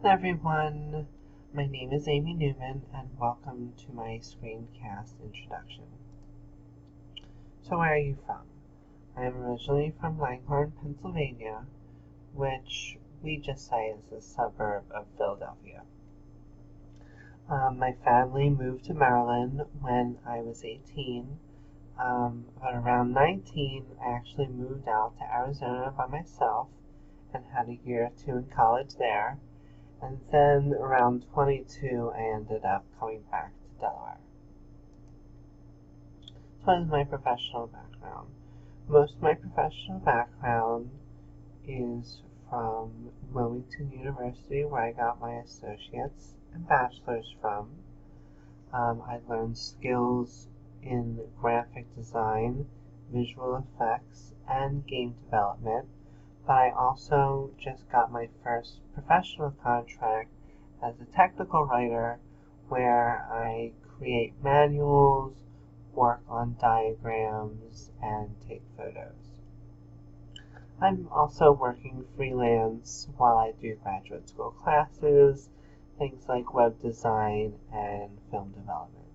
Everyone, my name is Amy Newman and welcome to my screencast introduction. So where are you from? I am originally from Langhorne, Pennsylvania, which we just say is a suburb of Philadelphia. My family moved to Maryland when I was 18. But around 19, I actually moved out to Arizona by myself and had a year or two in college there. And then around 22, I ended up coming back to Delaware. So what is my professional background? Most of my professional background is from Wilmington University, where I got my associates and bachelor's from. I learned skills in graphic design, visual effects, and game development. But I also just got my first professional contract as a technical writer where I create manuals, work on diagrams, and take photos. I'm also working freelance while I do graduate school classes, things like web design and film development.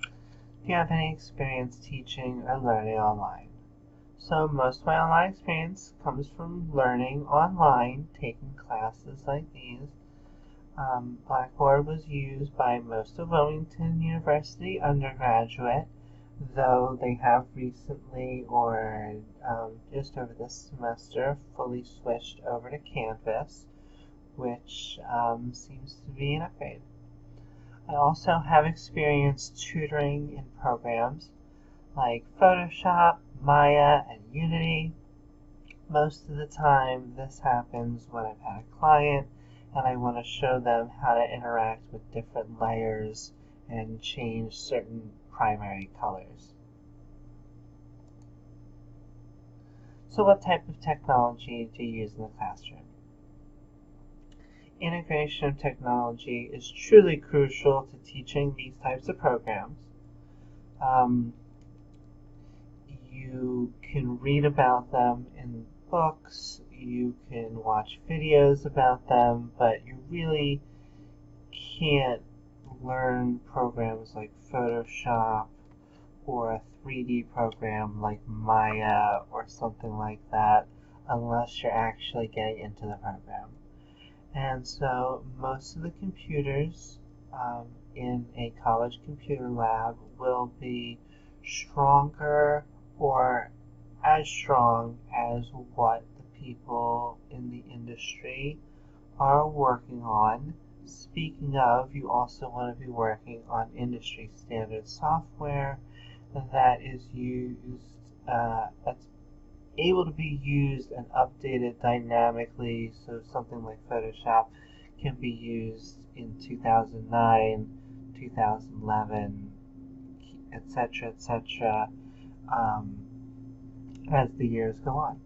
Do you have any experience teaching or learning online? So most of my online experience comes from learning online, taking classes like these. Blackboard was used by most of Wilmington University undergraduate, though they have recently, or just over this semester, fully switched over to Canvas, which seems to be an upgrade. I also have experience tutoring in programs like Photoshop, Maya, and Unity. Most of the time this happens when I've had a client and I want to show them how to interact with different layers and change certain primary colors. So what type of technology do you use in the classroom? Integration of technology is truly crucial to teaching these types of programs. You can read about them in books, you can watch videos about them, but you really can't learn programs like Photoshop or a 3D program like Maya or something like that unless you're actually getting into the program. And so most of the computers in a college computer lab will be stronger or as strong as what the people in the industry are working on. Speaking of, you also want to be working on industry standard software that is that's able to be used and updated dynamically, so something like Photoshop can be used in 2009, 2011, etc., as the years go on.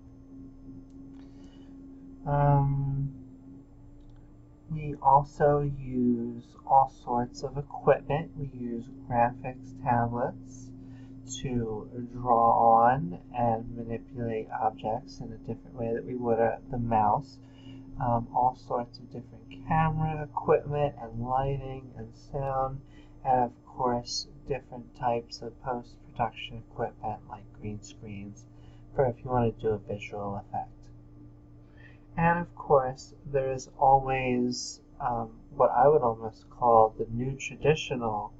We also use all sorts of equipment. We use graphics tablets to draw on and manipulate objects in a different way that we would the mouse. All sorts of different camera equipment and lighting and sound, and of course different types of post-production equipment like green screens for if you want to do a visual effect. And of course there is always what I would almost call the new traditional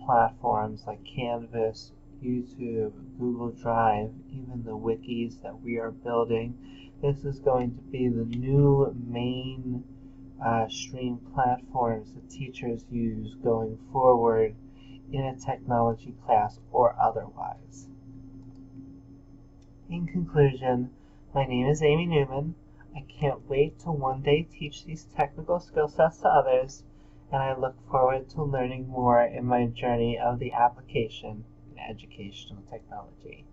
platforms like Canvas, YouTube, Google Drive, even the wikis that we are building. This is going to be the new main stream platforms that teachers use going forward in a technology class or otherwise. In conclusion, my name is Amy Newman. I can't wait to one day teach these technical skill sets to others, and I look forward to learning more in my journey of the application in educational technology.